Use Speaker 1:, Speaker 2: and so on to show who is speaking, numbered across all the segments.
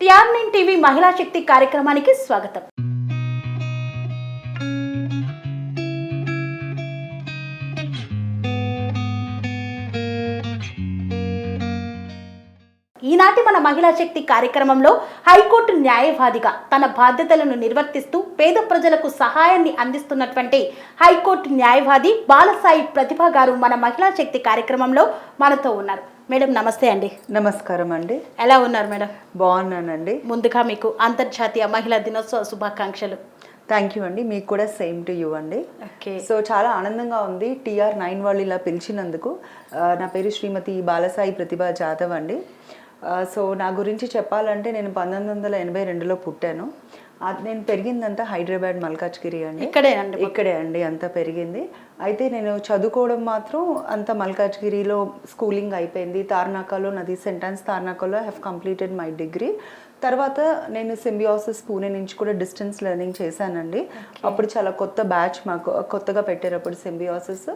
Speaker 1: టిఆర్9 TV మహిళా శక్తి కార్యక్రమానికి స్వాగతం. ఈనాటి మన మహిళా శక్తి కార్యక్రమంలో హైకోర్టు న్యాయవాదిగా తన బాధ్యతలను నిర్వర్తిస్తూ పేద ప్రజలకు సహాయాన్ని అందిస్తున్నటువంటి హైకోర్టు న్యాయవాది బాలసాయి ప్రతిభ గారు మన మహిళా శక్తి కార్యక్రమంలో మనతో ఉన్నారు. మేడం నమస్తే అండి.
Speaker 2: నమస్కారం అండి.
Speaker 1: ఎలా ఉన్నారు మేడం?
Speaker 2: బాగున్నానండి.
Speaker 1: ముందుగా మీకు అంతర్జాతీయ మహిళా దినోత్సవ శుభాకాంక్షలు.
Speaker 2: థ్యాంక్ యూ అండి. మీకు కూడా సేమ్ టు యూ అండి.
Speaker 1: ఓకే.
Speaker 2: సో చాలా ఆనందంగా ఉంది టిఆర్9 వాళ్ళు ఇలా పిలిచినందుకు. నా పేరు శ్రీమతి బాలసాయి ప్రతిభ జాదవ్ అండి. సో నా గురించి చెప్పాలంటే నేను 1982లో పుట్టాను. నేను పెరిగిందంతా హైదరాబాద్ మల్కాజ్గిరి అండి. ఇక్కడే అండి అంతా పెరిగింది. అయితే నేను చదువుకోవడం మాత్రం అంతా మల్కాజ్గిరిలో స్కూలింగ్ అయిపోయింది. తార్నాకలో నాది సెంటాన్స్ తార్నాకలో హ్యావ్ కంప్లీటెడ్ మై డిగ్రీ. తర్వాత నేను సింబియోసిస్ పూణే నుంచి కూడా డిస్టెన్స్ లెర్నింగ్ చేశానండి. అప్పుడు చాలా కొత్త బ్యాచ్ మాకు కొత్తగా పెట్టారు అప్పుడు సింబియోసిస్.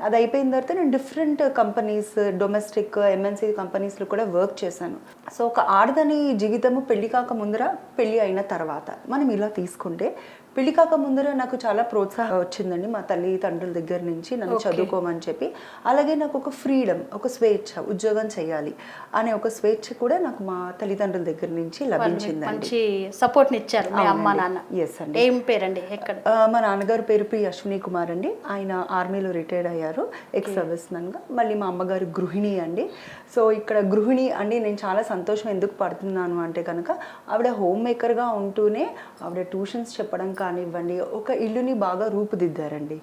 Speaker 2: అది అయిపోయిన తర్వాత నేను డిఫరెంట్ కంపెనీస్ డొమెస్టిక్ ఎంఎన్సీ కంపెనీస్లో కూడా వర్క్ చేశాను. సో ఒక ఆడదాని జీవితము పెళ్లి కాక ముందర పెళ్ళి అయిన తర్వాత మనం ఇలా తీసుకుంటే పెళ్లి కాక ముందర నాకు చాలా ప్రోత్సాహం వచ్చిందండి మా తల్లిదండ్రుల దగ్గర నుంచి నన్ను చదువుకోమని చెప్పి. అలాగే నాకు ఒక ఫ్రీడమ్, ఒక స్వేచ్ఛ, ఉద్యోగం చేయాలి అనే ఒక స్వేచ్ఛ కూడా నాకు మా తల్లిదండ్రుల దగ్గర నుంచి లభించిందండి.
Speaker 1: సపోర్ట్ ఇచ్చారు మీ అమ్మ నాన్న?
Speaker 2: ఎస్ అండి.
Speaker 1: ఏం పేరండి? ఎక్కడ?
Speaker 2: మా నాన్నగారు పేరు పి అశ్విని కుమార్ అండి. ఆయన ఆర్మీలో రిటైర్డ్ అయ్యారు, ఎక్స్ సర్వీస్ మ్యాన్గా. మళ్ళీ మా అమ్మగారు గృహిణి అండి. సో ఇక్కడ గృహిణి అండి నేను చాలా సంతోషం ఎందుకు పడుతున్నాను అంటే కనుక ఆవిడ హోమ్ మేకర్గా ఉంటూనే ఆవిడ ట్యూషన్స్ చెప్పడం కానివ్వండి, ఒక ఇల్లుని బాగా రూపుదిద్దారండి.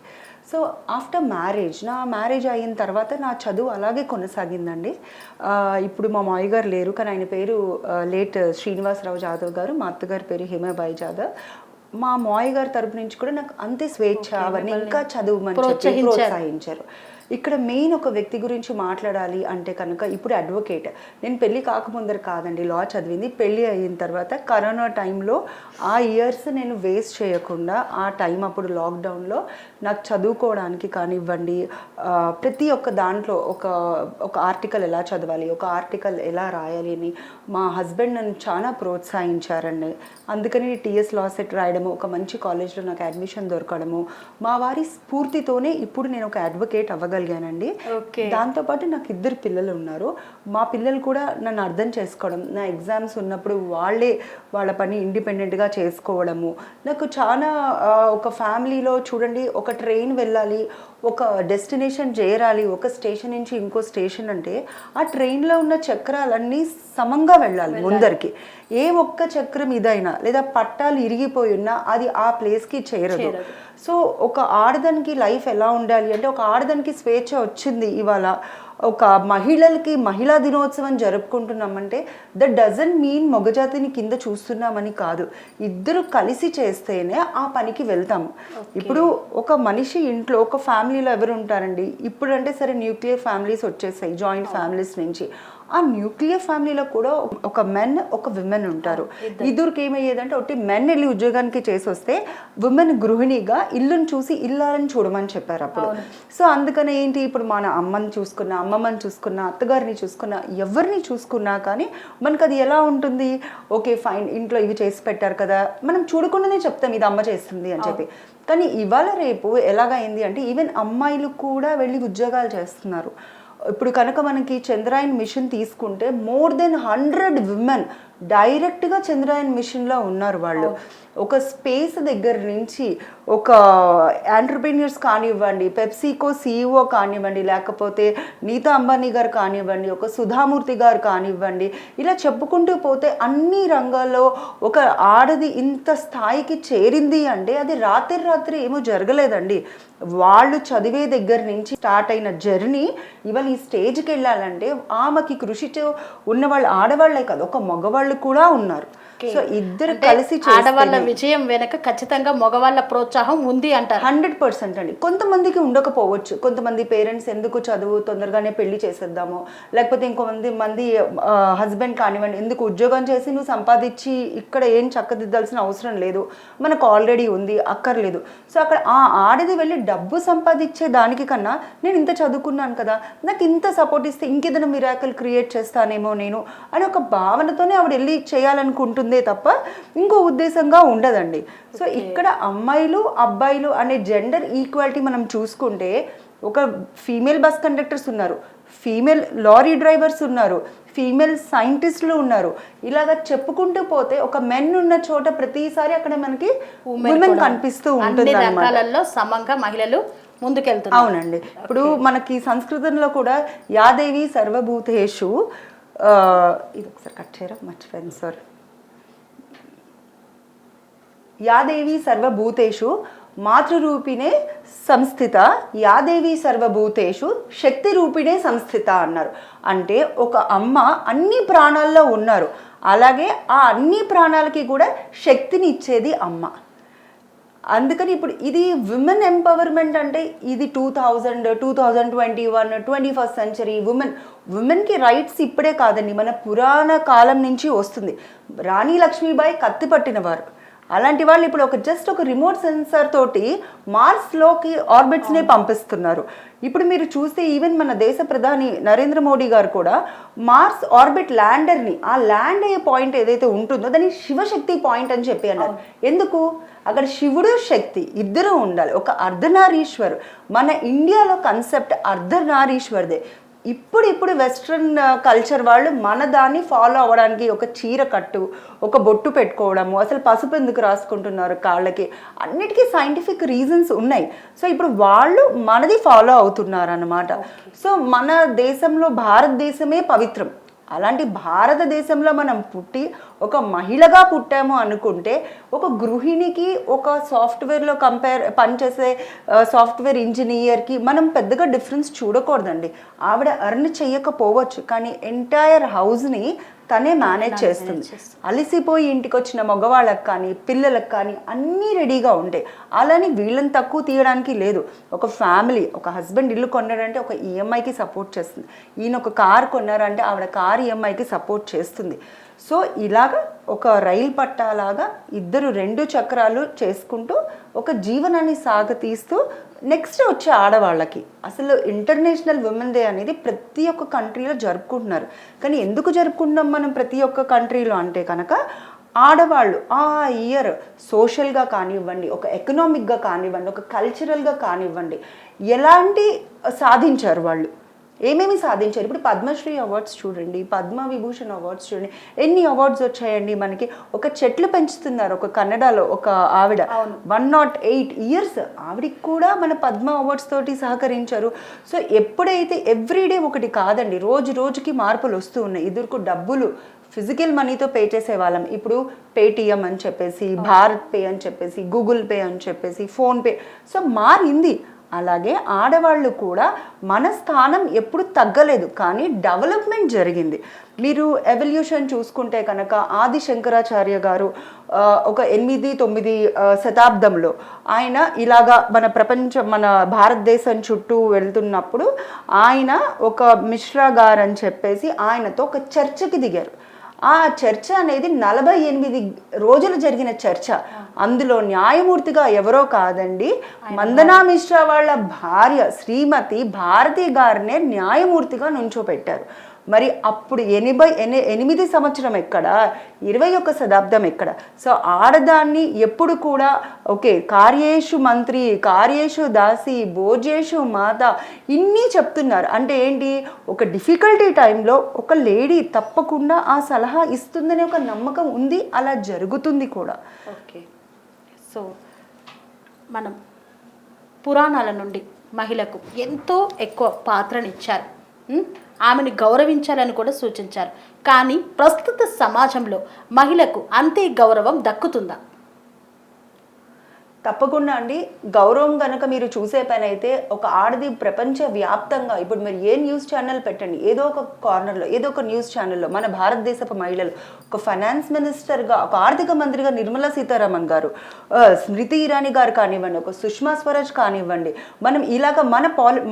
Speaker 2: సో ఆఫ్టర్ మ్యారేజ్, నా మ్యారేజ్ అయిన తర్వాత నా చదువు అలాగే కొనసాగిందండి. ఇప్పుడు మా మామయ్య గారు లేరు, కానీ ఆయన పేరు లేట్ శ్రీనివాసరావు జాదవ్ గారు, మా అత్తగారి పేరు హిమాబాయి జాదవ్. మా మామయ్య గారి తరపు నుంచి కూడా నాకు అంతే స్వేచ్ఛ, అవన్నీ ఇంకా చదువుమని చెప్పి ప్రోత్సహించారు. ఇక్కడ మెయిన్ ఒక వ్యక్తి గురించి మాట్లాడాలి అంటే కనుక ఇప్పుడు అడ్వకేట్. నేను పెళ్ళి కాకముందర కాదండి లా చదివింది, పెళ్ళి అయిన తర్వాత కరోనా టైంలో ఆ ఇయర్స్ నేను వేస్ట్ చేయకుండా ఆ టైం అప్పుడు లాక్డౌన్లో నాకు చదువుకోవడానికి కానివ్వండి, ప్రతి ఒక్క దాంట్లో ఒక ఆర్టికల్ ఎలా చదవాలి, ఒక ఆర్టికల్ ఎలా రాయాలి అని మా హస్బెండ్ నన్ను చాలా ప్రోత్సహించారండి. అందుకని టీఎస్ లా సెట్ రాయడము, ఒక మంచి కాలేజ్లో నాకు అడ్మిషన్ దొరకడము, మా వారి స్ఫూర్తితోనే ఇప్పుడు నేను ఒక అడ్వకేట్ అవ్వగలిగానండి. దాంతోపాటు నాకు 2 పిల్లలు ఉన్నారు. మా పిల్లలు కూడా నన్ను అర్థం చేసుకోవడం, నా ఎగ్జామ్స్ ఉన్నప్పుడు వాళ్ళ పని ఇండిపెండెంట్గా చేసుకోవడము, నాకు చాలా ఒక ఫ్యామిలీలో చూడండి, ఒక ట్రైన్ వెళ్ళాలి, ఒక డెస్టినేషన్ చేరాలి, ఒక స్టేషన్ నుంచి ఇంకో స్టేషన్ అంటే ఆ ట్రైన్లో ఉన్న చక్రాలన్నీ సమంగా వెళ్ళాలి ముందరికి. ఏ ఒక్క చక్రం ఇదైనా లేదా పట్టాలు ఇరిగిపోయి ఉన్నా అది ఆ ప్లేస్కి చేరదు. సో ఒక ఆడదానికి లైఫ్ ఎలా ఉండాలి అంటే, ఒక ఆడదానికి స్వేచ్ఛ వచ్చింది ఇవాళ, ఒక మహిళలకి మహిళా దినోత్సవం జరుపుకుంటున్నామంటే దట్ డజంట్ మీన్ మగజాతిని కింద చూస్తున్నామని కాదు. 2 కలిసి చేస్తేనే ఆ పనికి వెళ్తాము. ఇప్పుడు ఒక మనిషి ఇంట్లో ఒక ఫ్యామిలీలో ఎవరు ఉంటారండి? ఇప్పుడు అంటే సరే న్యూక్లియర్ ఫ్యామిలీస్ వచ్చేసాయి, జాయింట్ ఫ్యామిలీస్ నుంచి. ఆ న్యూక్లియర్ ఫ్యామిలీలో కూడా ఒక మెన్ ఒక విమెన్ ఉంటారు. 2కి ఏమయ్యేదంటే ఒకటి మెన్ వెళ్ళి ఉద్యోగానికి చేసి వస్తే విమెన్ గృహిణిగా ఇల్లుని చూసి ఇల్లాలని చూడమని చెప్పారు అప్పుడు. సో అందుకని ఏంటి, ఇప్పుడు మన అమ్మని చూసుకున్నా, అమ్మమ్మని చూసుకున్నా, అత్తగారిని చూసుకున్నా, ఎవరిని చూసుకున్నా కానీ మనకు అది ఎలా ఉంటుంది, ఓకే ఫైన్ ఇంట్లో ఇవి చేసి పెట్టారు కదా, మనం చూడకుండానే చెప్తాం ఇది అమ్మ చేస్తుంది అని చెప్పి. కానీ ఇవాళ రేపు ఎలాగైంది అంటే ఈవెన్ అమ్మాయిలు కూడా వెళ్ళి ఉద్యోగాలు చేస్తున్నారు. ఇప్పుడు కనుక మనకి చంద్రయాన్ మిషన్ తీసుకుంటే మోర్ దెన్ 100 విమెన్ డైరెక్ట్గా చంద్రయాన్ మిషన్లో ఉన్నారు. వాళ్ళు ఒక స్పేస్ దగ్గర నుంచి ఒక ఎంటర్ప్రెన్యూర్స్ కానివ్వండి, పెప్సీకో CEO కానివ్వండి, లేకపోతే నీతా అంబానీ గారు కానివ్వండి, ఒక సుధామూర్తి గారు కానివ్వండి, ఇలా చెప్పుకుంటూ పోతే అన్ని రంగాల్లో ఒక ఆడది ఇంత స్థాయికి చేరింది అంటే అది రాత్రి ఏమో జరగలేదండి. వాళ్ళు చదివే దగ్గర నుంచి స్టార్ట్ అయిన జర్నీ ఇవాళ ఈ స్టేజ్కి వెళ్ళాలంటే ఆమెకి కృషితో ఉన్న వాళ్ళు ఆడవాళ్లే కాదు, ఒక మగవాళ్ళు కూడా ఉన్నారు. సో ఇద్దరు కలిసి
Speaker 1: ఆడవాళ్ళ విజయం వెనక ఖచ్చితంగా మగవాళ్ళ ప్రోత్సాహం ఉంది అంటారు.
Speaker 2: 100% అండి. కొంతమందికి ఉండకపోవచ్చు, కొంతమంది పేరెంట్స్ ఎందుకు చదువు తొందరగానే పెళ్లి చేసేద్దాము, లేకపోతే ఇంకొంతమంది హస్బెండ్ కానివ్వండి ఎందుకు ఉద్యోగం చేసి నువ్వు సంపాదించి ఇక్కడ ఏం చక్కదిద్దాల్సిన అవసరం లేదు, మనకు ఆల్రెడీ ఉంది అక్కర్లేదు. సో అక్కడ ఆ ఆడది వెళ్ళి డబ్బు సంపాదించే దానికి కన్నా నేను ఇంత చదువుకున్నాను కదా, నాకు ఇంత సపోర్ట్ ఇస్తే ఇంకేదైనా మిరాకిల్ క్రియేట్ చేస్తానేమో నేను అని ఒక భావనతోనే ఆవిడ వెళ్ళి చేయాలనుకుంటుంది తప్ప ఇంకో ఉద్దేశంగా ఉండదండి. సో ఇక్కడ అమ్మాయిలు అబ్బాయిలు అనే జెండర్ ఈక్వాలిటీ మనం చూసుకుంటే ఒక ఫీమేల్ బస్ కండక్టర్స్ ఉన్నారు, ఫీమేల్ లారీ డ్రైవర్స్ ఉన్నారు, ఫీమేల్ సైంటిస్టులు ఉన్నారు. ఇలాగా చెప్పుకుంటూ పోతే ఒక మెన్ ఉన్న చోట ప్రతిసారి అక్కడ మనకి ఉమెన్ కనిపిస్తూ ఉంటుంది
Speaker 1: అన్నమాట. సమంగా మహిళలు ముందుకెళ్తున్నారు.
Speaker 2: అవునండి. ఇప్పుడు మనకి సంస్కృతంలో కూడా యాదేవి సర్వభూతేషు, ఇది ఒకసారి కట్ చేయరా మర్చిపోయింది సార్, యాదేవి సర్వభూతేషు మాతృరూపిణే సంస్థిత, యాదేవి సర్వభూతేషు శక్తి రూపిణే సంస్థిత అన్నారు. అంటే ఒక అమ్మ అన్ని ప్రాణాల్లో ఉన్నారు, అలాగే ఆ అన్ని ప్రాణాలకి కూడా శక్తిని ఇచ్చేది అమ్మ. అందుకని ఇప్పుడు ఇది విమెన్ ఎంపవర్మెంట్ అంటే ఇది 2000, 2021, 21st సెంచరీ ఉమెన్కి రైట్స్ ఇప్పుడే కాదండి, మన పురాణ కాలం నుంచి వస్తుంది. రాణి లక్ష్మీబాయి కత్తి పట్టినవారు, అలాంటి వాళ్ళు ఇప్పుడు జస్ట్ ఒక రిమోట్ సెన్సార్ తోటి మార్స్లోకి ఆర్బిట్స్నే పంపిస్తున్నారు. ఇప్పుడు మీరు చూస్తే ఈవెన్ మన దేశ ప్రధాని నరేంద్ర మోడీ గారు కూడా మార్స్ ఆర్బిట్ ల్యాండర్ని, ఆ ల్యాండ్ అయ్యే పాయింట్ ఏదైతే ఉంటుందో దాన్ని శివశక్తి పాయింట్ అని చెప్పి అన్నారు. ఎందుకు? అక్కడ శివుడు శక్తి ఇద్దరు ఉండాలి, ఒక అర్ధనారీశ్వరు. మన ఇండియాలో కన్సెప్ట్ అర్ధనారీశ్వర్దే. ఇప్పుడు వెస్ట్రన్ కల్చర్ వాళ్ళు మన దాన్ని ఫాలో అవ్వడానికి ఒక చీర కట్టు, ఒక బొట్టు పెట్టుకోవడము, అసలు పసుపు ఎందుకు రాసుకుంటున్నారు కాళ్ళకి, అన్నిటికీ సైంటిఫిక్ రీజన్స్ ఉన్నాయి. సో ఇప్పుడు వాళ్ళు మనది ఫాలో అవుతున్నారు అన్నమాట. సో మన దేశంలో భారతదేశమే పవిత్రం. అలాంటి భారతదేశంలో మనం పుట్టి ఒక మహిళగా పుట్టాము అనుకుంటే ఒక గృహిణికి ఒక సాఫ్ట్వేర్లో పనిచేసే సాఫ్ట్వేర్ ఇంజనీర్కి మనం పెద్దగా డిఫరెన్స్ చూడకూడదండి. ఆవిడ ఎర్న్ చేయకపోవచ్చు, కానీ ఎంటైర్ హౌస్ని తనే మేనేజ్ చేస్తుంది. అలసిపోయి ఇంటికి వచ్చిన మగవాళ్ళకి కానీ పిల్లలకు కానీ అన్నీ రెడీగా ఉంటాయి. అలానే వీళ్ళని తక్కువ తీయడానికి లేదు. ఒక ఫ్యామిలీ, ఒక హస్బెండ్ ఇల్లు కొన్నాడంటే ఒక ఈఎంఐకి సపోర్ట్ చేస్తుంది, ఈయన ఒక కార్ కొన్నారంటే ఆవిడ కార్ ఈఎంఐకి సపోర్ట్ చేస్తుంది. సో ఇలాగ ఒక రైలు పట్టాలాగా ఇద్దరు 2 చక్రాలు చేసుకుంటూ ఒక జీవనాన్ని సాగతీస్తూ నెక్స్ట్ వచ్చే ఆడవాళ్ళకి అసలు ఇంటర్నేషనల్ ఉమెన్ డే అనేది ప్రతి ఒక్క కంట్రీలో జరుపుకుంటున్నారు. కానీ ఎందుకు జరుపుకుంటున్నాం మనం ప్రతి ఒక్క కంట్రీలో అంటే కనుక ఆడవాళ్ళు ఆ ఇయర్ సోషల్గా కానివ్వండి, ఒక ఎకనామిక్గా కానివ్వండి, ఒక కల్చరల్గా కానివ్వండి ఎలాంటి సాధించారు, వాళ్ళు ఏమేమి సాధించారు. ఇప్పుడు పద్మశ్రీ అవార్డ్స్ చూడండి, పద్మవిభూషణ్ అవార్డ్స్ చూడండి, ఎన్ని అవార్డ్స్ వచ్చాయండి మనకి. ఒక చెట్లు పెంచుతున్నారు ఒక కన్నడలో ఒక ఆవిడ 108 years, ఆవిడికి కూడా మన పద్మ అవార్డ్స్ తోటి సహకరించారు. సో ఎప్పుడైతే ఎవ్రీడే ఒకటి కాదండి, రోజు రోజుకి మార్పులు వస్తూ ఉన్నాయి. ఇద్దరికి డబ్బులు ఫిజికల్ మనీతో పే చేసేవాళ్ళం, ఇప్పుడు పేటిఎం అని చెప్పేసి, భారత్ పే అని చెప్పేసి, గూగుల్ పే అని చెప్పేసి, ఫోన్పే. సో మారింది. అలాగే ఆడవాళ్ళు కూడా మన స్థానం ఎప్పుడు తగ్గలేదు, కానీ డెవలప్మెంట్ జరిగింది. మీరు ఎవల్యూషన్ చూసుకుంటే కనుక ఆది శంకరాచార్య గారు ఒక 8-9 శతాబ్దంలో ఆయన ఇలాగా మన భారతదేశం చుట్టూ వెళ్తున్నప్పుడు ఆయన ఒక మిశ్రా గారు అని చెప్పేసి ఆయనతో ఒక చర్చకి దిగారు. ఆ చర్చ అనేది 48 రోజులు జరిగిన చర్చ. అందులో న్యాయమూర్తిగా ఎవరో కాదండి, మందనా మిశ్రా వాళ్ళ భార్య శ్రీమతి భారతి గారినే న్యాయమూర్తిగా నుంచోపెట్టారు. మరి అప్పుడు 88 సంవత్సరం ఎక్కడ, 21వ శతాబ్దం ఎక్కడ? సో ఆడదాన్ని ఎప్పుడు కూడా ఓకే కార్యేషు మంత్రి, కార్యేషు దాసి, భోజేషు మాత ఇన్ని చెప్తున్నారు. అంటే ఏంటి, ఒక డిఫికల్టీ టైంలో ఒక లేడీ తప్పకుండా ఆ సలహా ఇస్తుందనే ఒక నమ్మకం ఉంది, అలా జరుగుతుంది కూడా.
Speaker 1: ఓకే. సో మనం పురాణాల నుండి మహిళకు ఎంతో ఎక్కువ పాత్రనిచ్చారు, ఆమెను గౌరవించాలని కూడా సూచించారు. కానీ ప్రస్తుత సమాజంలో మహిళకు అంతే గౌరవం దక్కుతుందా?
Speaker 2: తప్పకుండా అండి. గౌరవం కనుక మీరు చూసే పని అయితే ఒక ఆడది ప్రపంచ వ్యాప్తంగా ఇప్పుడు మీరు ఏ న్యూస్ ఛానల్ పెట్టండి, ఏదో ఒక కార్నర్లో ఏదో ఒక న్యూస్ ఛానల్లో మన భారతదేశపు మహిళలు, ఒక ఫైనాన్స్ మినిస్టర్గా, ఒక ఆర్థిక మంత్రిగా నిర్మలా సీతారామన్ గారు, స్మృతి ఇరానీ గారు కానివ్వండి, ఒక సుష్మా స్వరాజ్ కానివ్వండి, మనం ఇలాగ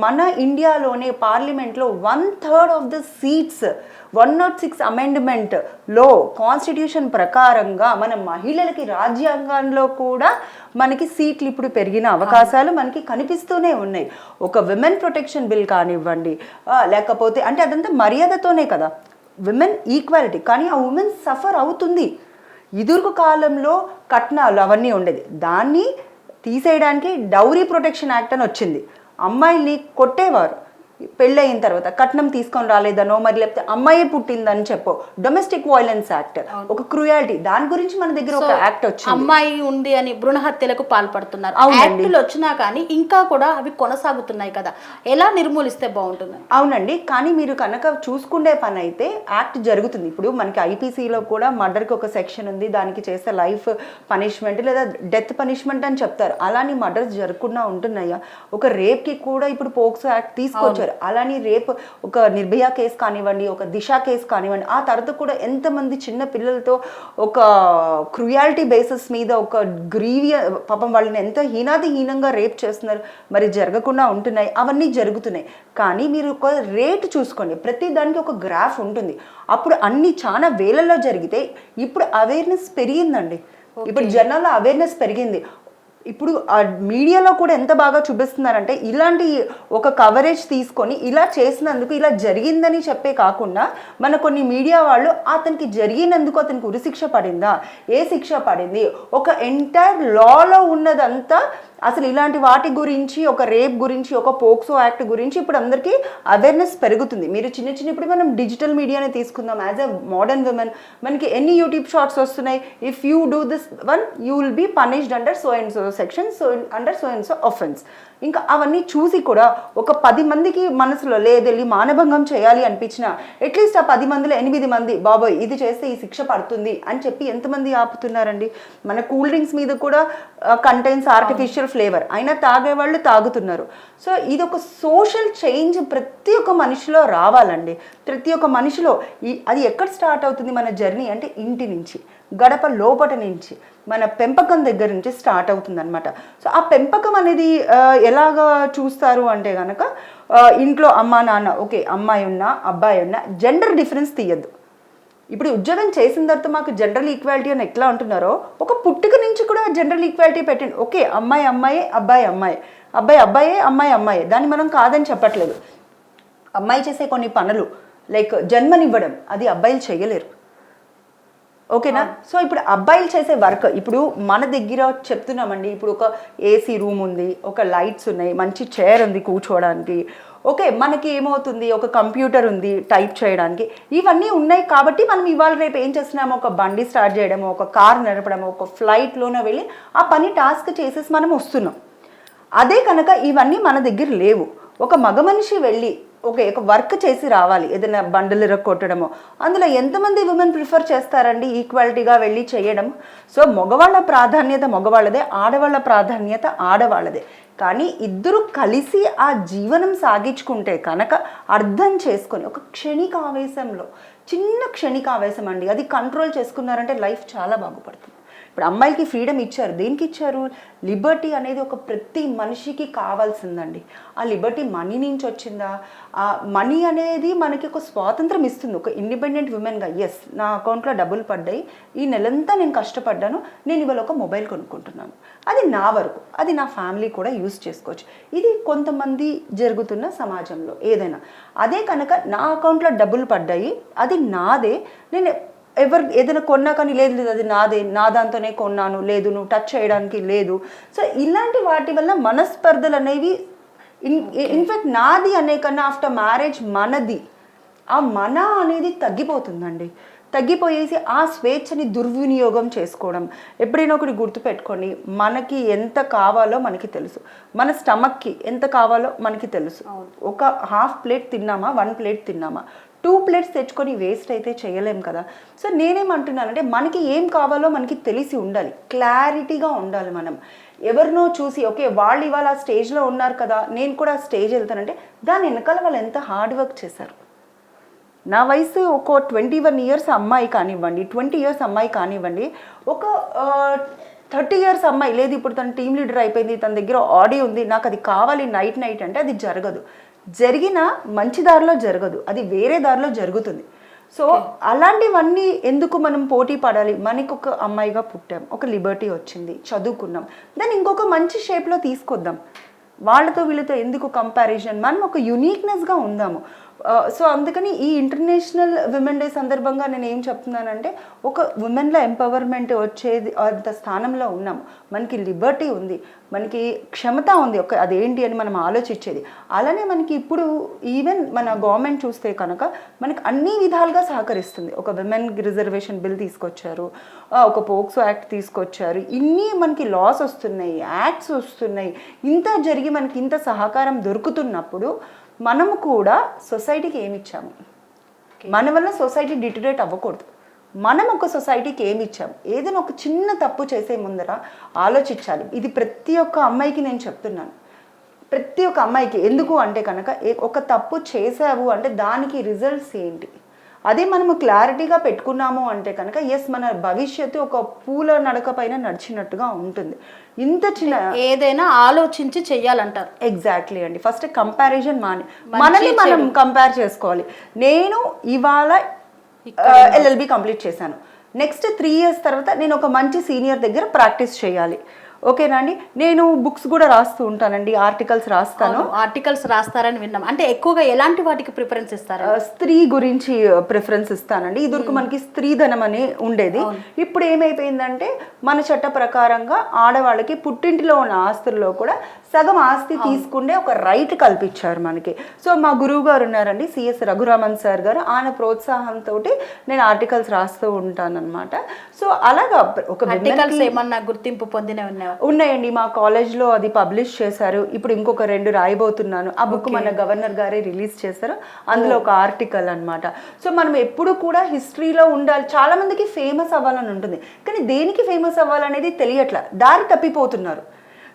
Speaker 2: మన ఇండియాలోనే పార్లమెంట్లో 1/3 ఆఫ్ ద సీట్స్ 106 అమెండ్మెంట్లో కాన్స్టిట్యూషన్ ప్రకారంగా మన మహిళలకి రాజ్యాంగంలో కూడా మనకి సీట్లు ఇప్పుడు పెరిగిన అవకాశాలు మనకి కనిపిస్తూనే ఉన్నాయి. ఒక విమెన్ ప్రొటెక్షన్ బిల్ కానివ్వండి, లేకపోతే అంటే అదంతా మర్యాదతోనే కదా, విమెన్ ఈక్వాలిటీ. కానీ ఆ ఉమెన్ సఫర్ అవుతుంది. ఇదివరకు కాలంలో కట్నాలు అవన్నీ ఉండేది, దాన్ని తీసేయడానికి డౌరీ ప్రొటెక్షన్ యాక్ట్ అని వచ్చింది. అమ్మాయిల్ని కొట్టేవారు పెళ్ళయిన తర్వాత, కట్నం తీసుకొని రాలేదనో, మరి లేకపోతే అమ్మాయి పుట్టిందని చెప్పో, డొమెస్టిక్ వైలెన్స్ యాక్ట్, ఒక క్రూయాలిటీ, దాని గురించి మన దగ్గర ఒక యాక్ట్ వచ్చింది.
Speaker 1: అమ్మాయి ఉంది అని భ్రూణ హత్యలకు పాల్పడుతున్నారు. యాక్టులు వచ్చినా కానీ ఇంకా కూడా అవి కొనసాగుతున్నాయి కదా, ఎలా నిర్మూలిస్తే బాగుంటుంది?
Speaker 2: అవునండి, కానీ మీరు కనుక చూసుకునే పని అయితే యాక్ట్ జరుగుతుంది. ఇప్పుడు మనకి ఐపీసీలో కూడా మర్డర్కి ఒక సెక్షన్ ఉంది, దానికి చేస్తే లైఫ్ పనిష్మెంట్ లేదా డెత్ పనిష్మెంట్ అని చెప్తారు. అలాని మర్డర్స్ జరగకుండా ఉంటున్నాయా? ఒక రేప్కి కూడా ఇప్పుడు పోక్సో యాక్ట్ తీసుకొచ్చారు. అలాని రేప్, ఒక నిర్భయ కేసు కానివ్వండి, ఒక దిశ కేసు కానివ్వండి, ఆ తర్వాత కూడా ఎంతమంది చిన్న పిల్లలతో ఒక క్రూయాలిటీ బేసిస్ మీద ఒక పాపం వాళ్ళని ఎంత హీనంగా రేప్ చేస్తున్నారు, మరి జరగకుండా ఉంటున్నాయి, అవన్నీ జరుగుతున్నాయి. కానీ మీరు ఒక రేట్ చూసుకోండి, ప్రతి దానికి ఒక గ్రాఫ్ ఉంటుంది. అప్పుడు అన్ని చాలా వేలల్లో జరిగితే ఇప్పుడు అవేర్నెస్ పెరిగిందండి. ఇప్పుడు జనాల్లో అవేర్నెస్ పెరిగింది. ఇప్పుడు ఆ మీడియాలో కూడా ఎంత బాగా చూపిస్తున్నారంటే, ఇలాంటి ఒక కవరేజ్ తీసుకొని ఇలా చేసినందుకు ఇలా జరిగిందని చెప్పే కాకుండా, మన కొన్ని మీడియా వాళ్ళు అతనికి జరిగినందుకు అతనికి ఉరిశిక్ష పడిందా, ఏ శిక్ష పడింది, ఒక ఎంటైర్ లాలో ఉన్నదంతా అసలు ఇలాంటి వాటి గురించి, ఒక రేప్ గురించి, ఒక పోక్సో యాక్ట్ గురించి ఇప్పుడు అందరికీ అవేర్నెస్ పెరుగుతుంది. మీరు చిన్న ఇప్పుడు మనం డిజిటల్ మీడియాని తీసుకుందాం. యాజ్ ఎ మోడర్న్ విమెన్ మనకి ఎన్ని యూట్యూబ్ షార్ట్స్ వస్తున్నాయి, if you do this one you will be punished under so and so section, under so and so offence. ఇంకా అవన్నీ చూసి కూడా ఒక 10 మందికి మనసులో లేదెళ్ళి మానభంగం చేయాలి అనిపించినా అట్లీస్ట్ ఆ 10 మందిలో 8 మంది బాబోయ్ ఇది చేస్తే ఈ శిక్ష పడుతుంది అని చెప్పి ఎంతమంది ఆపుతున్నారండి? మన కూల్ డ్రింక్స్ మీద కూడా కంటైన్స్ ఆర్టిఫిషియల్ ఫ్లేవర్, అయినా తాగేవాళ్ళు తాగుతున్నారు. సో ఇది ఒక సోషల్ చేంజ్ ప్రతి ఒక్క మనిషిలో రావాలండి. ప్రతి ఒక్క మనిషిలో అది ఎక్కడ స్టార్ట్ అవుతుంది మన జర్నీ అంటే ఇంటి నుంచి, గడప లోపట నుంచి, మన పెంపకం దగ్గర నుంచి స్టార్ట్ అవుతుంది అనమాట. సో ఆ పెంపకం అనేది ఎలాగా చూస్తారు అంటే కనుక, ఇంట్లో అమ్మా నాన్న, ఓకే అమ్మాయి ఉన్నా అబ్బాయి ఉన్నా జెండర్ డిఫరెన్స్ తీయద్దు. ఇప్పుడు ఉద్యోగం చేసిన తర్వాత మాకు జెండర్ ఈక్వాలిటీ అని ఎట్లా అంటున్నారో, ఒక పుట్టుక నుంచి కూడా జెండర్ ఈక్వాలిటీ పెట్టండి. ఓకే అమ్మాయి అమ్మాయి, అబ్బాయి అమ్మాయి, అబ్బాయి అబ్బాయే, అమ్మాయి అమ్మాయి, దాన్ని మనం కాదని చెప్పట్లేదు. అమ్మాయి చేసే కొన్ని పనులు లైక్ జన్మనివ్వడం, అది అబ్బాయిలు చేయలేరు. ఓకేనా? సో ఇప్పుడు అబ్బాయిలు చేసే వర్క్, ఇప్పుడు మన దగ్గర చెప్తున్నామండి, ఇప్పుడు ఒక ఏసీ రూమ్ ఉంది, ఒక లైట్స్ ఉన్నాయి, మంచి చైర్ ఉంది కూర్చోవడానికి, ఓకే మనకి ఏమవుతుంది, ఒక కంప్యూటర్ ఉంది టైప్ చేయడానికి, ఇవన్నీ ఉన్నాయి కాబట్టి మనం ఇవాళ రేపు ఏం చేస్తున్నాము, ఒక బండి స్టార్ట్ చేయడము, ఒక కార్ నడపడము, ఒక ఫ్లైట్లోనే వెళ్ళి ఆ పని టాస్క్ చేసేసి మనం వస్తున్నాం. అదే కనుక ఇవన్నీ మన దగ్గర లేవు. ఒక మగ మనిషి వెళ్ళి ఒక వర్క్ చేసి రావాలి, ఏదైనా బండలు కొట్టడము, అందులో ఎంతమంది ఉమెన్ ప్రిఫర్ చేస్తారండి ఈక్వాలిటీగా వెళ్ళి చేయడం? సో మగవాళ్ళ ప్రాధాన్యత మగవాళ్ళదే, ఆడవాళ్ళ ప్రాధాన్యత ఆడవాళ్ళదే. కానీ ఇద్దరు కలిసి ఆ జీవనం సాగించుకుంటే కనుక అర్థం చేసుకొని, ఒక క్షణిక ఆవేశంలో, చిన్న క్షణిక ఆవేశం అండి, అది కంట్రోల్ చేసుకున్నారంటే లైఫ్ చాలా బాగుపడుతుంది. ఇప్పుడు అమ్మాయిలకి ఫ్రీడమ్ ఇచ్చారు, దేనికి ఇచ్చారు? లిబర్టీ అనేది ఒక ప్రతి మనిషికి కావాల్సిందండి. ఆ లిబర్టీ మనీ నుంచి వచ్చిందా? ఆ మనీ అనేది మనకి ఒక స్వాతంత్రం ఇస్తుంది. ఒక ఇండిపెండెంట్ ఉమెన్గా, ఎస్ నా అకౌంట్లో డబ్బులు పడ్డాయి, ఈ నెలంతా నేను కష్టపడ్డాను, నేను ఇవాళ ఒక మొబైల్ కొనుక్కుంటున్నాను, అది నా వరకు, అది నా ఫ్యామిలీ కూడా యూస్ చేసుకోవచ్చు. ఇది కొంతమంది జరుగుతున్న సమాజంలో ఏదైనా. అదే కనుక నా అకౌంట్లో డబ్బులు పడ్డాయి, అది నాదే, నేను ఎవరు ఏదైనా కొన్నా కానీ లేదు లేదు అది నాదే, నా దాంతోనే కొన్నాను, లేదు నువ్వు టచ్ చేయడానికి లేదు. సో ఇలాంటి వాటి వల్ల మనస్పర్ధలు అనేవి, ఇన్ఫ్యాక్ట్ నాది అనే కన్నా ఆఫ్టర్ మ్యారేజ్ మనది, ఆ మన అనేది తగ్గిపోతుందండి. తగ్గిపోయేసి ఆ స్వేచ్ఛని దుర్వినియోగం చేసుకోవడం. ఎప్పుడైనా ఒకటి గుర్తుపెట్టుకోండి, మనకి ఎంత కావాలో మనకి తెలుసు, మన స్టమక్కి ఎంత కావాలో మనకి తెలుసు. ఒక హాఫ్ ప్లేట్ తిన్నామా, 1 ప్లేట్ తిన్నామా, 2 ప్లేట్స్ తెచ్చుకొని వేస్ట్ అయితే చేయలేం కదా. సో నేనేమంటున్నానంటే మనకి ఏం కావాలో మనకి తెలిసి ఉండాలి, క్లారిటీగా ఉండాలి మనం. ఎవరినో చూసి ఓకే వాళ్ళు ఇవాళ ఆ స్టేజ్లో ఉన్నారు కదా నేను కూడా ఆ స్టేజ్ వెళ్తానంటే దాని వెనకాల వాళ్ళు ఎంత హార్డ్ వర్క్ చేశారు. నా వయసు ఒక 21 ఇయర్స్ అమ్మాయి కానివ్వండి, 20 ఇయర్స్ అమ్మాయి కానివ్వండి, ఒక 30 ఇయర్స్ అమ్మాయి లేదు ఇప్పుడు తన టీమ్ లీడర్ అయిపోయింది, తన దగ్గర ఆడియో ఉంది, నాకు అది కావాలి నైట్ అంటే అది జరగదు. జరిగిన మంచి దారిలో జరగదు, అది వేరే దారిలో జరుగుతుంది. సో అలాంటివన్నీ ఎందుకు మనం పోటీ పడాలి? మనకి ఒక అమ్మాయిగా పుట్టాం, ఒక లిబర్టీ వచ్చింది, చదువుకున్నాం, దాన్ని ఇంకొక మంచి షేప్లో తీసుకొద్దాం. వాళ్ళతో వీళ్ళతో ఎందుకు కంపారిజన్? మనం ఒక యునీక్నెస్గా ఉందాము. సో అందుకని ఈ ఇంటర్నేషనల్ విమెన్ డే సందర్భంగా నేను ఏం చెప్తున్నానంటే ఒక ఉమెన్లో ఎంపవర్మెంట్ వచ్చేది అంత స్థానంలో ఉన్నాము. మనకి లిబర్టీ ఉంది, మనకి క్షమత ఉంది, ఒక అదేంటి అని మనం ఆలోచించేది. అలానే మనకి ఇప్పుడు ఈవెన్ మన గవర్నమెంట్ చూస్తే కనుక మనకి అన్ని విధాలుగా సహకరిస్తుంది. ఒక విమెన్ రిజర్వేషన్ బిల్ తీసుకొచ్చారు, ఒక పోక్సో యాక్ట్ తీసుకొచ్చారు, ఇన్ని మనకి లాస్ వస్తున్నాయి, యాక్ట్స్ వస్తున్నాయి. ఇంత జరిగి మనకి ఇంత సహకారం దొరుకుతున్నప్పుడు మనము కూడా సొసైటీకి ఏమి ఇచ్చాము? మన వల్ల సొసైటీ డిటరేట్ అవ్వకూడదు. మనం ఒక సొసైటీకి ఏమి ఇచ్చాము? ఏదైనా ఒక చిన్న తప్పు చేసే ముందర ఆలోచించాలి. ఇది ప్రతి ఒక్క అమ్మాయికి నేను చెప్తున్నాను, ప్రతి ఒక్క అమ్మాయికి. ఎందుకు అంటే కనుక ఒక తప్పు చేసావు అంటే దానికి రిజల్ట్స్ ఏంటి, అదే మనము క్లారిటీగా పెట్టుకున్నాము అంటే కనుక ఎస్ మన భవిష్యత్తు ఒక పూల నడక పైన నడిచినట్టుగా ఉంటుంది. ఇంత చిన్న
Speaker 1: ఏదైనా ఆలోచించి చెయ్యాలంటారు.
Speaker 2: ఎగ్జాక్ట్లీ అండి. ఫస్ట్ కంపారిజన్ మనల్ని మనం కంపేర్ చేసుకోవాలి. నేను ఇవాళ LLB కంప్లీట్ చేశాను, నెక్స్ట్ 3 ఇయర్స్ తర్వాత నేను ఒక మంచి సీనియర్ దగ్గర ప్రాక్టీస్ చేయాలి. ఓకేనా అండి? నేను బుక్స్ కూడా రాస్తూ ఉంటానండి, ఆర్టికల్స్ రాస్తాను.
Speaker 1: ఆర్టికల్స్ రాస్తారని విన్నాం. అంటే ఎక్కువగా ఎలాంటి వాటికి ప్రిఫరెన్స్ ఇస్తారు?
Speaker 2: స్త్రీ గురించి ప్రిఫరెన్స్ ఇస్తానండి. ఇదివరకు మనకి స్త్రీధనం అని ఉండేది, ఇప్పుడు ఏమైపోయిందంటే మన చట్ట ప్రకారంగా ఆడవాళ్ళకి పుట్టింటిలో ఉన్న ఆస్తుల్లో కూడా సగం ఆస్తి తీసుకుంటే ఒక రైట్ కల్పించారు మనకి. సో మా గురువు గారు ఉన్నారండి, సిఎస్ రఘురామన్ సార్ గారు, ఆయన ప్రోత్సాహంతో నేను ఆర్టికల్స్ రాస్తూ ఉంటానన్నమాట. సో అలాగా ఒక
Speaker 1: ఆర్టికల్స్ ఏమన్నా గుర్తింపు పొందిన
Speaker 2: ఉన్నాయండి. మా కాలేజ్లో అది పబ్లిష్ చేశారు. ఇప్పుడు ఇంకొక 2 రాయబోతున్నాను. ఆ బుక్ మన గవర్నర్ గారే రిలీజ్ చేశారు, అందులో ఒక ఆర్టికల్ అన్నమాట. సో మనం ఎప్పుడు కూడా హిస్టరీలో ఉండాలి. చాలా మందికి ఫేమస్ అవ్వాలని ఉంటుంది, కానీ దేనికి ఫేమస్ అవ్వాలనేది తెలియట్లా, దారి తప్పిపోతున్నారు.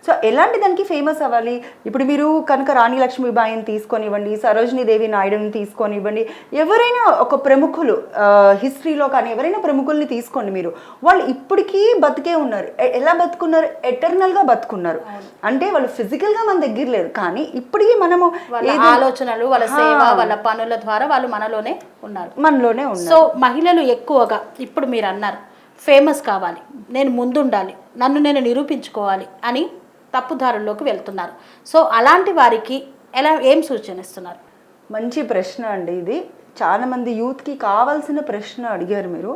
Speaker 2: సో ఎలాంటి దానికి ఫేమస్ అవ్వాలి? ఇప్పుడు మీరు కనుక రాణి లక్ష్మీబాయిని తీసుకొనివ్వండి, సరోజినీ దేవి నాయుడుని తీసుకొనివ్వండి, ఎవరైనా ఒక ప్రముఖులు హిస్టరీలో కానీ ఎవరైనా ప్రముఖుల్ని తీసుకోండి మీరు, వాళ్ళు ఇప్పటికీ బతికే ఉన్నారు. ఎలా బతుకున్నారు? ఎటర్నల్గా బతుకున్నారు. అంటే వాళ్ళు ఫిజికల్గా మన దగ్గర లేరు, కానీ ఇప్పటికీ మనము
Speaker 1: ఆలోచనలు, వాళ్ళ సేవ, వాళ్ళ పనుల ద్వారా వాళ్ళు మనలోనే ఉన్నారు.
Speaker 2: సో
Speaker 1: మహిళలు ఎక్కువగా ఇప్పుడు మీరు అన్నారు ఫేమస్ కావాలి, నేను ముందుండాలి, నన్ను నేను నిరూపించుకోవాలి అని తప్పుదారుల్లోకి వెళ్తున్నారు. సో అలాంటి వారికి ఏం సూచనిస్తున్నారు?
Speaker 2: మంచి ప్రశ్న అండి ఇది. చాలామంది యూత్కి కావాల్సిన ప్రశ్న అడిగారు మీరు.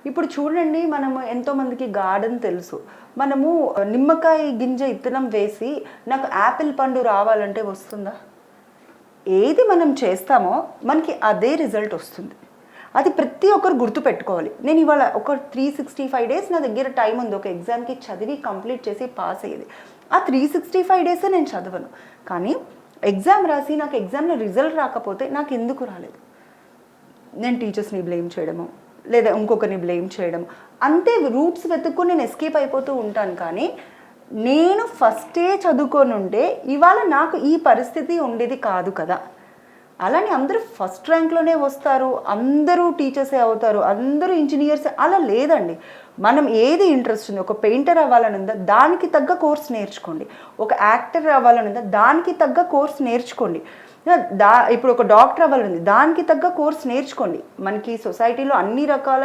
Speaker 2: ఇప్పుడు చూడండి, మనము ఎంతోమందికి గార్డెన్ తెలుసు, మనము నిమ్మకాయ గింజ ఇత్తనం వేసి నాకు యాపిల్ పండు రావాలంటే వస్తుందా? ఏది మనం చేస్తామో మనకి అదే రిజల్ట్ వస్తుంది. అది ప్రతి ఒక్కరు గుర్తుపెట్టుకోవాలి. నేను ఇవాళ ఒక 365 డేస్ నా దగ్గర టైం ఉంది ఒక ఎగ్జామ్కి చదివి కంప్లీట్ చేసి పాస్ అయ్యేది. ఆ 365 డేస్ నేను చదవను, కానీ ఎగ్జామ్ రాసి నాకు ఎగ్జామ్లో రిజల్ట్ రాకపోతే నాకు ఎందుకు రాలేదు, నేను టీచర్స్ని బ్లేమ్ చేయడము లేదా ఇంకొకరిని బ్లేమ్ చేయడం, అంతే రూట్స్ వెతుక్కొని నేను ఎస్కేప్ అయిపోతూ ఉంటాను. కానీ నేను ఫస్టే చదువుకొని ఉంటే ఇవాళ నాకు ఈ పరిస్థితి ఉండేది కాదు కదా. అలానే అందరూ ఫస్ట్ ర్యాంక్లోనే వస్తారు, అందరూ టీచర్సే అవుతారు, అందరూ ఇంజనీర్స్ అలా లేదండి. మనం ఏది ఇంట్రెస్ట్ ఉంది, ఒక పెయింటర్ అవ్వాలని ఉందా దానికి తగ్గ కోర్స్ నేర్చుకోండి, ఒక యాక్టర్ అవ్వాలని ఉందా దానికి తగ్గ కోర్స్ నేర్చుకోండి, ఇప్పుడు ఒక డాక్టర్ అవ్వాలని దానికి తగ్గ కోర్స్ నేర్చుకోండి. మనకి సొసైటీలో అన్ని రకాల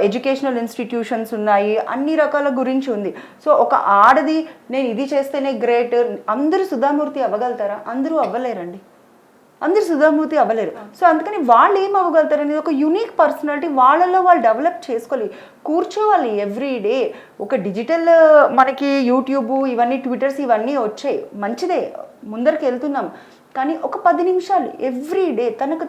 Speaker 2: ఎడ్యుకేషనల్ ఇన్స్టిట్యూషన్స్ ఉన్నాయి, అన్ని రకాల గురించి ఉంది. సో ఒక ఆడది నేను ఇది చేస్తేనే గ్రేట్, అందరూ సుధామూర్తి అవ్వగలుగుతారా? అందరూ అవ్వలేరండి, అందరు సుధామూర్తి అవ్వలేరు. సో అందుకని వాళ్ళు ఏం అవ్వగలుగుతారు అనేది ఒక యూనిక్ పర్సనాలిటీ వాళ్ళలో వాళ్ళు డెవలప్ చేసుకోవాలి, కూర్చోవాలి ఎవ్రీడే. ఒక డిజిటల్ మనకి యూట్యూబ్ ఇవన్నీ ట్విట్టర్స్ ఇవన్నీ వచ్చాయి, మంచిదే, ముందరికి వెళ్తున్నాం, కానీ ఒక 10 నిమిషాలు ఎవ్రీడే తనకు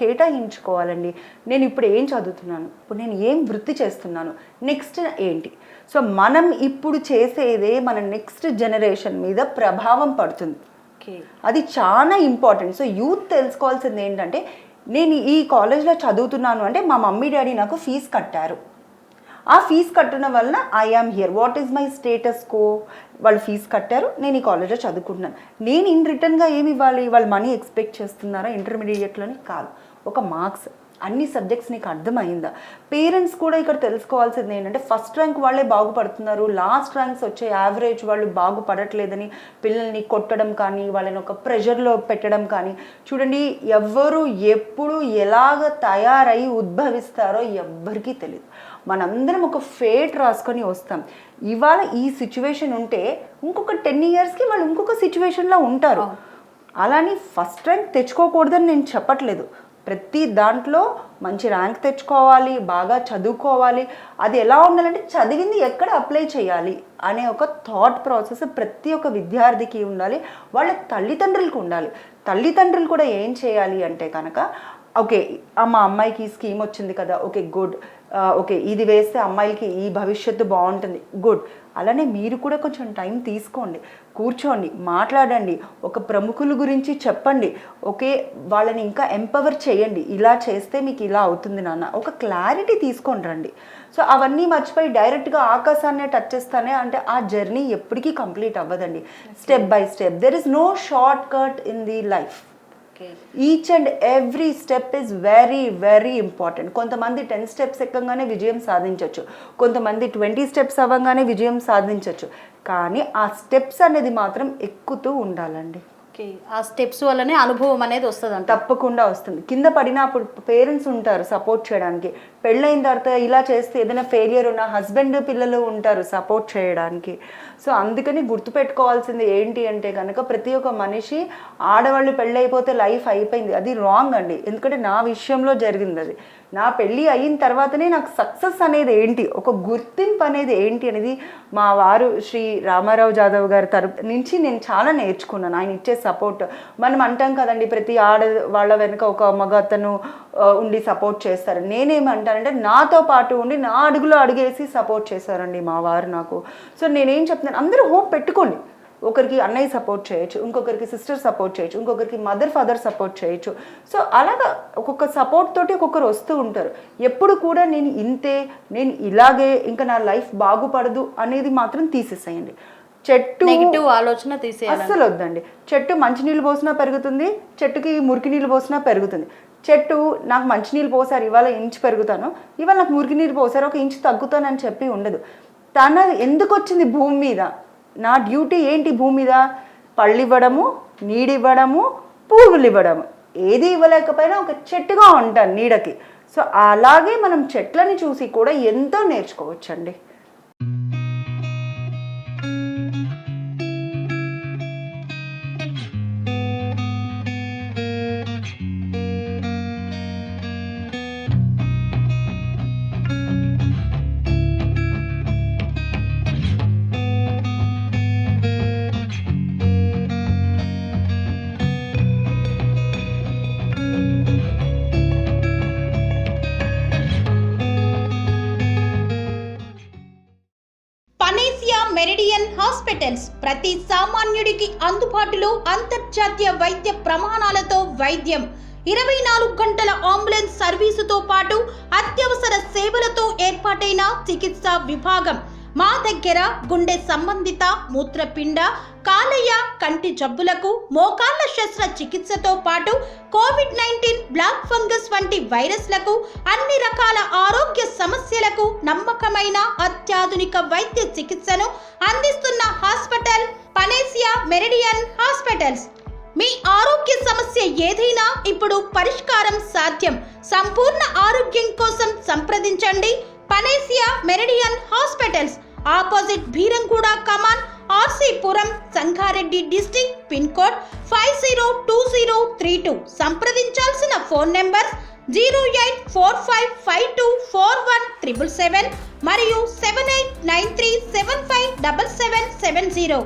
Speaker 2: కేటాయించుకోవాలండి. నేను ఇప్పుడు ఏం చదువుతున్నాను, ఇప్పుడు నేను ఏం వృత్తి చేస్తున్నాను, నెక్స్ట్ ఏంటి. సో మనం ఇప్పుడు చేసేదే మన నెక్స్ట్ జనరేషన్ మీద ప్రభావం పడుతుంది, అది చాలా ఇంపార్టెంట్. సో యూత్ తెలుసుకోవాల్సింది ఏంటంటే, నేను ఈ కాలేజ్లో చదువుతున్నాను అంటే మా మమ్మీ డాడీ నాకు ఫీజు కట్టారు, ఆ ఫీజు కట్టడం వలన I am here. What is my status quo? వాళ్ళు ఫీజు కట్టారు, నేను ఈ కాలేజ్లో చదువుకుంటున్నాను. నేను ఇన్ రిటర్న్గా ఏమి ఇవ్వాలి? వాళ్ళు మనీ ఎక్స్పెక్ట్ చేస్తున్నారా ఇంటర్మీడియట్లోని? కాదు, ఒక మార్క్స్. అన్ని సబ్జెక్ట్స్ నీకు అర్థమైందా? పేరెంట్స్ కూడా ఇక్కడ తెలుసుకోవాల్సింది ఏంటంటే ఫస్ట్ ర్యాంక్ వాళ్ళే బాగుపడుతున్నారు, లాస్ట్ ర్యాంక్స్ వచ్చే యావరేజ్ వాళ్ళు బాగుపడట్లేదని పిల్లల్ని కొట్టడం కానీ, వాళ్ళని ఒక ప్రెషర్లో పెట్టడం కానీ. చూడండి, ఎవరు ఎప్పుడు ఎలాగ తయారై ఉద్భవిస్తారో ఎవ్వరికీ తెలియదు. మనందరం ఒక ఫేట్ రాసుకొని వస్తాం. ఇవాళ ఈ సిచ్యువేషన్ ఉంటే ఇంకొక 10 yearsకి వాళ్ళు ఇంకొక సిచ్యువేషన్లో ఉంటారు. అలాని ఫస్ట్ ర్యాంక్ తెచ్చుకోకూడదని నేను చెప్పట్లేదు. ప్రతి దాంట్లో మంచి ర్యాంక్ తెచ్చుకోవాలి, బాగా చదువుకోవాలి. అది ఎలా ఉండాలంటే చదివింది ఎక్కడ అప్లై చేయాలి అనే ఒక థాట్ ప్రాసెస్ ప్రతి ఒక్క విద్యార్థికి ఉండాలి, వాళ్ళ తల్లిదండ్రులకు ఉండాలి. తల్లిదండ్రులు కూడా ఏం చేయాలి అంటే కనుక, ఓకే మా అమ్మాయికి ఈ స్కీమ్ వచ్చింది కదా, ఓకే గుడ్, ఓకే ఇది వేస్తే అమ్మాయిలకి ఈ భవిష్యత్తు బాగుంటుంది, గుడ్. అలానే మీరు కూడా కొంచెం టైం తీసుకోండి, కూర్చోండి, మాట్లాడండి, ఒక ప్రముఖుల గురించి చెప్పండి, ఓకే వాళ్ళని ఇంకా ఎంపవర్ చేయండి, ఇలా చేస్తే మీకు ఇలా అవుతుంది నాన్న, ఒక క్లారిటీ తీసుకొని రండి. సో అవన్నీ మర్చిపోయి డైరెక్ట్గా ఆకాశాన్ని టచ్ చేస్తానే అంటే ఆ జర్నీ ఎప్పటికీ కంప్లీట్ అవ్వదండి. Step by step, there is no shortcut in the life. Each and every step is very very important. కొంతమంది 10 steps ఎక్కగానే విజయం సాధించవచ్చు, కొంతమంది 20 steps అవ్వగానే విజయం సాధించవచ్చు. కానీ ఆ స్టెప్స్ అనేది మాత్రం ఎక్కుతూ ఉండాలండి.
Speaker 1: ఆ స్టెప్స్ వల్లనే అనుభవం అనేది వస్తుంది.
Speaker 2: తప్పకుండా వస్తుంది. కింద పడినప్పుడు పేరెంట్స్ ఉంటారు సపోర్ట్ చేయడానికి, పెళ్ళైన తర్వాత ఇలా చేస్తే ఏదైనా ఫెయిలియర్ ఉన్న హస్బెండ్ పిల్లలు ఉంటారు సపోర్ట్ చేయడానికి. సో అందుకని గుర్తుపెట్టుకోవాల్సింది ఏంటి అంటే కనుక ప్రతి ఒక్క మనిషి ఆడవాళ్ళు పెళ్ళైపోతే లైఫ్ అయిపోయింది, అది రాంగ్ అండి. ఎందుకంటే నా విషయంలో జరిగింది అది. నా పెళ్ళి అయిన తర్వాతనే నాకు సక్సెస్ అనేది ఏంటి, ఒక గుర్తింపు అనేది ఏంటి అనేది మా వారు శ్రీ రామారావు జాదవ్ గారి తరపు నుంచి నేను చాలా నేర్చుకున్నాను. ఆయన ఇచ్చే సపోర్ట్. మనం అంటాం కదండి ప్రతి వాళ్ళ వెనుక ఒక మగ అతను ఉండి సపోర్ట్ చేస్తారు. నేనేమంటానంటే నాతో పాటు ఉండి నా అడుగులో అడుగేసి సపోర్ట్ చేశారండి మా వారు నాకు. సో నేనేం చెప్తున్నాను, అందరూ హోప్ పెట్టుకోండి. ఒకరికి అన్నయ్య సపోర్ట్ చేయొచ్చు, ఇంకొకరికి సిస్టర్ సపోర్ట్ చేయొచ్చు, ఇంకొకరికి మదర్ ఫాదర్ సపోర్ట్ చేయొచ్చు. సో అలాగా ఒక్కొక్క సపోర్ట్ తోటి ఒక్కొక్కరు వస్తూ ఉంటారు. ఎప్పుడు కూడా నేను ఇంతే, నేను ఇలాగే, ఇంకా నా లైఫ్ బాగుపడదు అనేది మాత్రం తీసేసేయండి. చెట్టు
Speaker 1: నెగటివ్ ఆలోచన తీసేయాలి,
Speaker 2: అస్సలు వద్దండి. చెట్టు మంచినీళ్ళు పోసినా పెరుగుతుంది, చెట్టుకి మురికి నీళ్ళు పోసినా పెరుగుతుంది. చెట్టు నాకు మంచినీళ్ళు పోసారు ఇవాళ ఇంచు పెరుగుతాను, ఇవాళ నాకు మురికి నీళ్ళు పోసారు 1 ఇంచు తగ్గుతానని చెప్పి ఉండదు. తన ఎందుకు వచ్చింది భూమి మీద, నా డ్యూటీ ఏంటి భూమి మీద? పళ్ళు ఇవ్వడము, నీడివ్వడము, పువ్వులు ఇవ్వడము. ఏది ఇవ్వలేకపోయినా ఒక చెట్టుగా ఉంటాను నీడకి. సో అలాగే మనం చెట్లని చూసి కూడా ఎంతో నేర్చుకోవచ్చండి.
Speaker 1: మెరిడియన్ హాస్పిటల్స్ ప్రతి సామాన్యుడికి అందుబాటులో అంతర్జాతీయ వైద్య ప్రమాణాలతో వైద్యం, 24 గంటల అంబులెన్స్ సర్వీసుతో పాటు అత్యవసర సేవలతో ఏర్పాటైన చికిత్సా విభాగం. మా దగ్గర గుండె సంబంధిత, మూత్రపిండ, కాలేయ, కంటి జబ్బులకు, మోకాళ్ల శస్త్ర చికిత్సతో పాటు కోవిడ్-19, బ్లాక్ ఫంగస్ వంటి వైరస్లకు, అన్ని రకాల ఆరోగ్య సమస్యలకు నమ్మకమైన అత్యాధునిక వైద్య చికిత్సను అందిస్తున్న హాస్పిటల్ పనేసియా మెరిడియన్ హాస్పిటల్స్. మీ ఆరోగ్య సమస్య ఏదైనా ఇప్పుడు పరిష్కారం సాధ్యం. సంపూర్ణ ఆరోగ్యం కోసం సంప్రదించండి Panacea Meridian hospitals. Opposite Bheeramguda Kaman, RC Puram, Sangareddy district. Pin code 502032. సంప్రదించాల్సిన ఫోన్ నెంబర్ 0845524177 మరియు 7893757770.